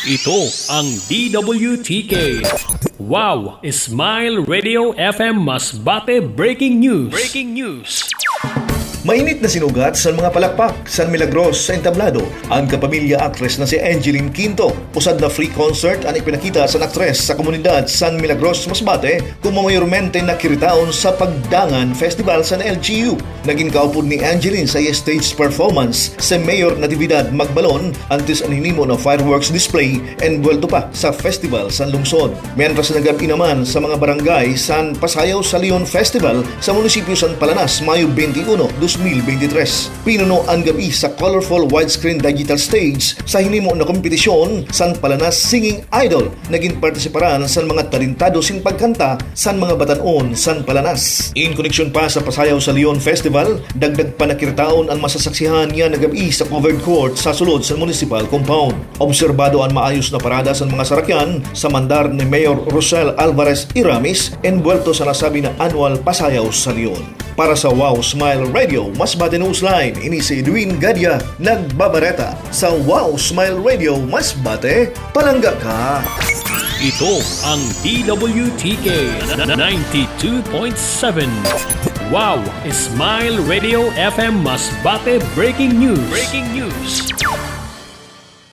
Ito ang DWTK. Wow! Smile Radio FM Masbate Breaking News. Breaking News. Mainit na sinugat sa mga palakpak sa Milagros sa entablado ang kapamilya actress na si Angeline Quinto. Usad na free concert ang ipinakita sa aktres sa komunidad San Milagros, Masbate kung mayormente nakiritaon sa Pagdangan Festival sa LGU. Naging kaupod ni Angeline sa stage performance sa Mayor Natividad Magbalon antes ang hinimo na fireworks display and buwelto pa sa festival sa lungsod. Mientras nagabi naman sa mga barangay San Pasayaw sa Leon Festival sa munisipyo San Palanas, Mayo 21, 2023. Pinuno ang gabi sa colorful widescreen digital stage sa hinimo na kompetisyon San Palanas Singing Idol. Naging partisiparan sa mga talentado sin pagkanta san mga batanon San Palanas. In connection pa sa Pasayaw sa Leon Festival, dagdag pa nakirtaon ang masasaksihan niya na gabi sa covered court sa sulod sa municipal compound. Obserbado ang maayos na parada sa mga sarakyan sa mandar ni Mayor Rosel Alvarez Iramis envuelto sa nasabi na annual Pasayaw sa Leon. Para sa Wow Smile Radio, Masbate Newsline, ini si Edwin Gadia, nagbabareta. Sa Wow Smile Radio, Masbate, palangga ka! Ito ang DWTK 92.7. Wow! Smile Radio FM Masbate Breaking News. Breaking News.